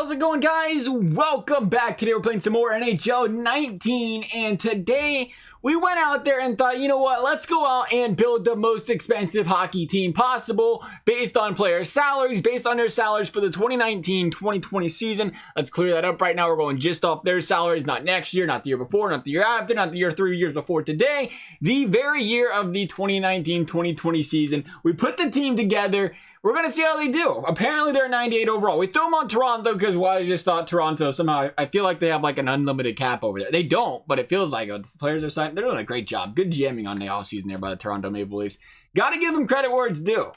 How's it going, guys? Welcome back. Today we're playing some more NHL 19, and today we went out there and thought, you know what, let's go out and build the most expensive hockey team possible based on player salaries, based on their salaries for the 2019-2020 season. Let's clear that up right now. We're going just off their salaries, not next year, not the year before, not the year after, not the year 3 years before today. The very year of the 2019-2020 season. We put the team together. We're going to see how they do. Apparently, they're 98 overall. We threw them on Toronto because, well, I just thought Toronto somehow, I feel like they have like an unlimited cap over there. They don't, but it feels like the players are signed. They're doing a great job. Good GMing on the offseason there by the Toronto Maple Leafs. Got to give them credit where it's due.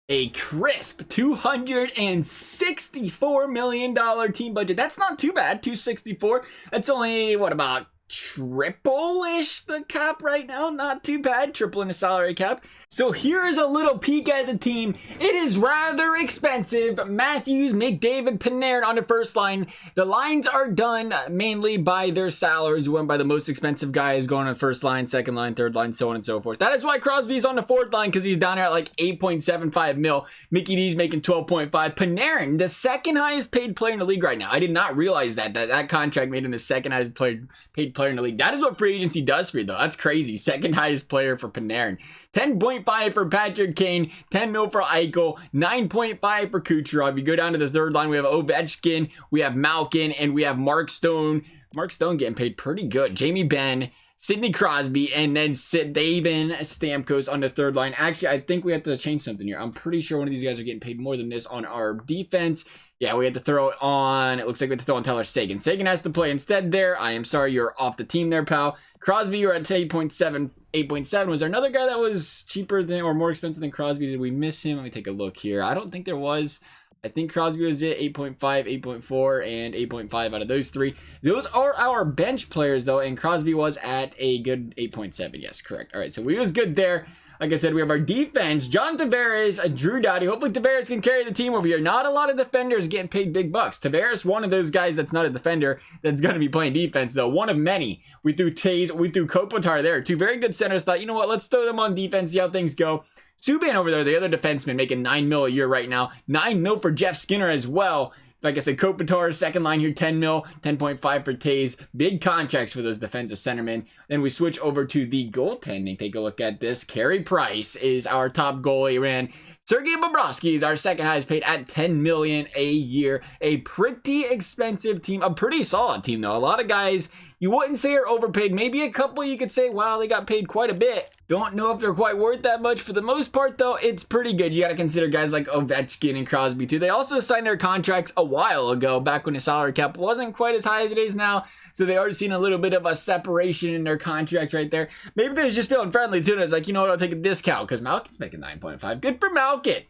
A crisp $264 million team budget. That's not too bad, 264. That's only, what, about triple-ish the cap right now. Not too bad, tripling the salary cap. So here's a little peek at the team. It is rather expensive. Matthews, McDavid, Panarin on the first line. The lines are done mainly by their salaries. Went by the most expensive guys going on the first line, second line, third line, so on and so forth. That is why Crosby's on the fourth line, because he's down there at like 8.75 mil. Mickey D's making 12.5. Panarin, the second highest paid player in the league right now. I did not realize that contract made him the second highest paid player in the league. That is what free agency does for you, though. That's crazy. Second highest player for Panarin. 10.5 for Patrick Kane. 10 mil for Eichel. 9.5 for Kucherov. You go down to the third line. We have Ovechkin. We have Malkin. And we have Mark Stone. Mark Stone getting paid pretty good. Jamie Benn. Sidney Crosby, and then David Stamkos on the third line. Actually, I think we have to change something here. I'm pretty sure one of these guys are getting paid more than this on our defense. Yeah, we had to throw it on. It looks like we had to throw on Tyler Seguin. Seguin has to play instead there. I am sorry, you're off the team there, pal. Crosby, you're at 8.7. 8.7. Was there another guy that was cheaper than or more expensive than Crosby? Did we miss him? Let me take a look here. I don't think there was. I think Crosby was it, 8.5, 8.4, and 8.5 out of those three. Those are our bench players, though, and Crosby was at a good 8.7. Yes, correct. All right, so we was good there. Like I said, we have our defense, John Tavares, Drew Doughty. Hopefully Tavares can carry the team over here. Not a lot of defenders getting paid big bucks. Tavares, one of those guys that's not a defender that's going to be playing defense, though. One of many. We threw Kopitar there. Two very good centers. Thought, you know what, let's throw them on defense, see how things go. Subban over there, the other defenseman, making 9 mil a year right now. 9 mil for Jeff Skinner as well. Like I said, Kopitar, second line here, 10 mil, 10.5 for Taves. Big contracts for those defensive centermen. Then we switch over to the goaltending. Take a look at this. Carey Price is our top goalie, man. Sergei Bobrovsky is our second highest paid at 10 million a year. A pretty expensive team, a pretty solid team though. A lot of guys you wouldn't say are overpaid. Maybe a couple you could say, wow, they got paid quite a bit. Don't know if they're quite worth that much. For the most part though, it's pretty good. You got to consider guys like Ovechkin and Crosby too. They also signed their contracts a while ago, back when the salary cap wasn't quite as high as it is now. So they already seen a little bit of a separation in their contracts right there. Maybe they're just feeling friendly too. And it's like, you know what, I'll take a discount because Malkin's making 9.5. Good for Malkin.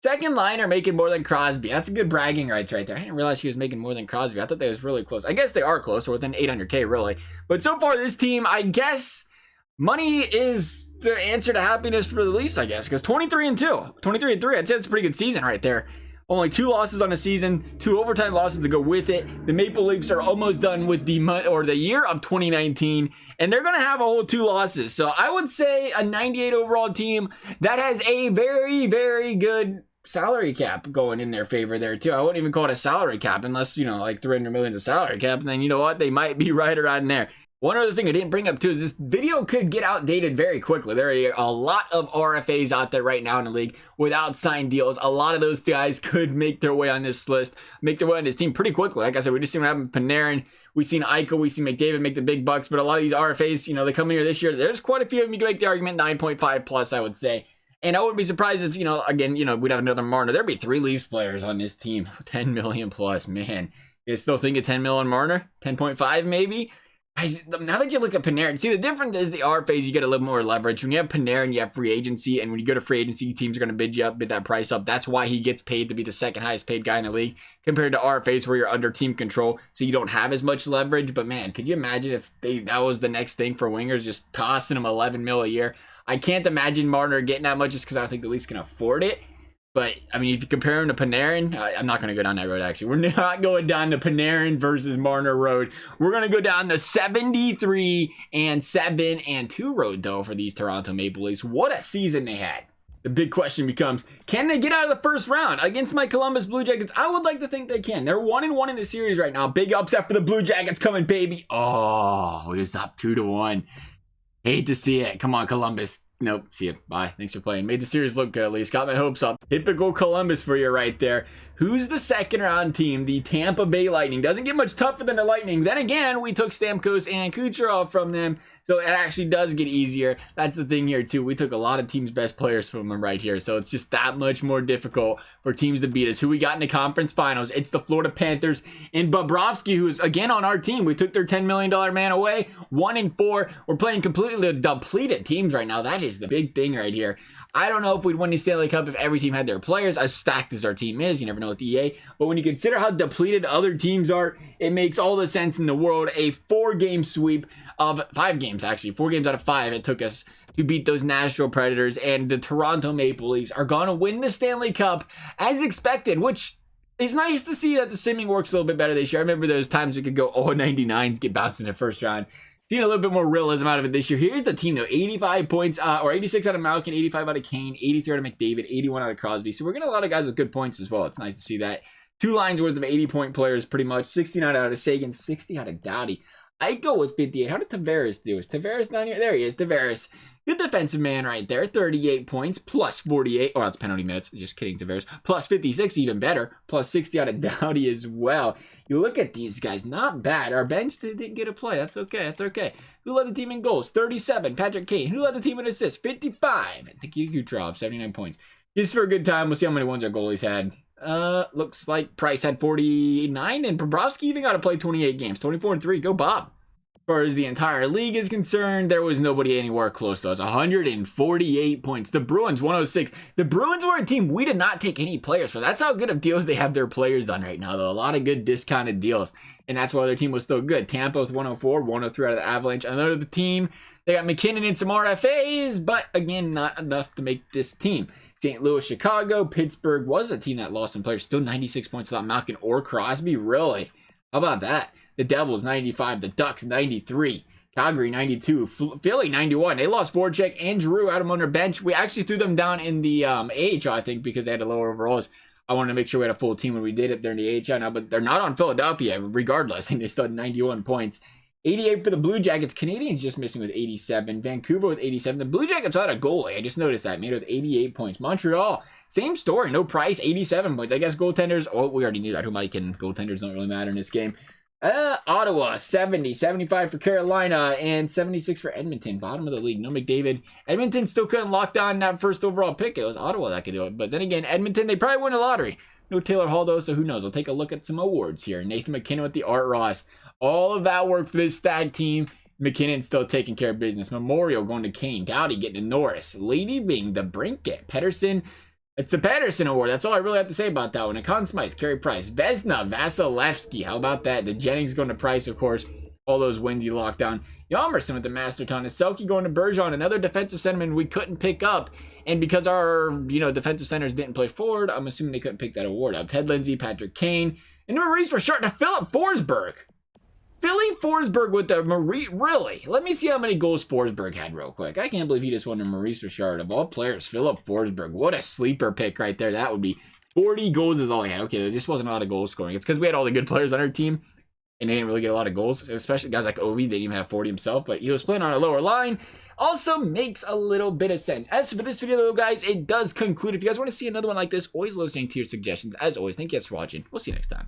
Second liner making more than Crosby. That's a good bragging rights right there. I didn't realize he was making more than Crosby. I thought they was really close. I guess they are close, or within 800K really. But so far this team, I guess money is the answer to happiness for the Leafs, I guess. Because 23-2. 23-3. I'd say it's a pretty good season right there. Only 2 losses on the season, 2 overtime losses to go with it. The Maple Leafs are almost done with the year of 2019, and they're going to have a whole 2 losses. So I would say a 98 overall team that has a very, very good salary cap going in their favor there too. I wouldn't even call it a salary cap unless, you know, like 300 million of salary cap, and then you know what, they might be right around there. One other thing I didn't bring up too is this video could get outdated very quickly. There are a lot of RFAs out there right now in the league without signed deals. A lot of those guys could make their way on this list, make their way on this team pretty quickly. Like I said, we just seen what happened with Panarin. We've seen Eichel, we've seen McDavid make the big bucks, but a lot of these RFAs, you know, they come in here this year. There's quite a few of them. You can make the argument 9.5 plus, I would say. And I wouldn't be surprised if, you know, again, you know, we'd have another Marner. There'd be 3 Leafs players on this team. 10 million plus, man. You still think of 10 mil on Marner? 10.5 maybe? Now that you look at Panarin, see the difference is the RFAs, you get a little more leverage. When you have Panarin, you have free agency, and when you go to free agency, teams are going to bid you up, bid that price up. That's why he gets paid to be the second highest paid guy in the league compared to RFAs where you're under team control, so you don't have as much leverage. But man, could you imagine if that was the next thing for wingers, just tossing them 11 mil a year? I can't imagine Marner getting that much just because I don't think the Leafs can afford it. But, I mean, if you compare him to Panarin, I'm not going to go down that road, actually. We're not going down the Panarin versus Marner road. We're going to go down the 73-7-2 road, though, for these Toronto Maple Leafs. What a season they had. The big question becomes, can they get out of the first round against my Columbus Blue Jackets? I would like to think they can. They're 1-1 in the series right now. Big upset for the Blue Jackets coming, baby. Oh, it was up 2-1. Hate to see it. Come on, Columbus. Nope. See you. Bye. Thanks for playing. Made the series look good at least. Got my hopes up. Typical Columbus for you right there. Who's the second round team? The Tampa Bay Lightning. Doesn't get much tougher than the Lightning. Then again, we took Stamkos and Kucherov from them. So it actually does get easier. That's the thing here too. We took a lot of teams' best players from them right here. So it's just that much more difficult for teams to beat us. Who we got in the conference finals? It's the Florida Panthers and Bobrovsky, who's again on our team. We took their $10 million man away. 1-4. We're playing completely depleted teams right now. That is the big thing right here. I don't know if we'd win the Stanley Cup if every team had their players, as stacked as our team is. You never know with the EA. But when you consider how depleted other teams are, it makes all the sense in the world. A 4-game sweep of 5 games, actually. 4 games out of 5 it took us to beat those Nashville Predators. And the Toronto Maple Leafs are going to win the Stanley Cup as expected, which is nice to see that the simming works a little bit better this year. I remember those times we could go 0-99s, get bounced in the first round. Seen a little bit more realism out of it this year. Here's the team though: 85 points, or 86 out of Malkin, 85 out of Kane, 83 out of McDavid, 81 out of Crosby. So we're getting a lot of guys with good points as well. It's nice to see that. 2 lines worth of 80-point players, pretty much. 69 out of Sagan, 60 out of Doughty. I'd go with 58. How did Tavares do? Is Tavares down here? There he is, Tavares. Good defensive man right there. 38 points, plus 48. Oh, that's penalty minutes. Just kidding, Tavares. Plus 56, even better. Plus 60 out of Doughty as well. You look at these guys, not bad. Our bench didn't get a play. That's okay. That's okay. Who led the team in goals? 37. Patrick Kane. Who led the team in assists? 55. And Nikita Kucherov, 79 points. Just for a good time. We'll see how many ones our goalies had. Looks like Price had 49, and Bobrovsky even got to play 28 games. 24-3. Go Bob. As far as the entire league is concerned, there was nobody anywhere close to us. 148 points. The Bruins, 106. The Bruins were a team we did not take any players for. That's how good of deals they have their players on right now, though. A lot of good discounted deals, and that's why their team was still good. Tampa with 104, 103 out of the Avalanche. Another team, they got McKinnon and some RFAs, but again, not enough to make this team. St. Louis, Chicago, Pittsburgh was a team that lost some players. Still 96 points without Malkin or Crosby. Really? How about that? The Devils, 95. The Ducks, 93. Calgary, 92. Philly, 91. They lost Voracek and Drew out of on their bench. We actually threw them down in the AHL, I think, because they had a lower overalls. I wanted to make sure we had a full team when we did it. They're in the AHL now, but they're not on Philadelphia regardless, and they still had 91 points. 88 for the Blue Jackets. Canadians just missing with 87. Vancouver with 87. The Blue Jackets without a goalie. I just noticed that. Made with 88 points. Montreal, same story. No Price, 87 points. I guess goaltenders, oh, we already knew that. Who might can. Goaltenders don't really matter in this game. Ottawa, 70. 75 for Carolina, and 76 for Edmonton. Bottom of the league. No McDavid. Edmonton still couldn't lock down that first overall pick. It was Ottawa that could do it. But then again, Edmonton, they probably win the lottery. No Taylor Hall, though, so who knows? We'll take a look at some awards here. Nathan McKinnon with the Art Ross. All of that work for this stag team. McKinnon still taking care of business. Memorial going to Kane. Doughty getting to Norris. Lady being the Brinket. Pedersen. It's the Pedersen Award. That's all I really have to say about that one. And Conn Smythe, Carey Price. Vesna, Vasilevsky. How about that? The Jennings going to Price, of course. All those wins he locked down. Yalmerson with the Masterton. And Selke going to Bergeron. Another defensive centerman we couldn't pick up. And because our, defensive centers didn't play forward, I'm assuming they couldn't pick that award up. Ted Lindsay, Patrick Kane. And Maurice Richard to Philip Forsberg. Philly Forsberg with the Marie. Really? Let me see how many goals Forsberg had real quick. I can't believe he just won to Maurice Richard. Of all players, Philip Forsberg. What a sleeper pick right there. That would be 40 goals is all he had. Okay, there just wasn't a lot of goal scoring. It's because we had all the good players on our team, and they didn't really get a lot of goals, especially guys like Ovi. They didn't even have 40 himself, but he was playing on a lower line. Also makes a little bit of sense. As for this video, though, guys, it does conclude. If you guys want to see another one like this, always listening to your suggestions. As always, thank you guys for watching. We'll see you next time.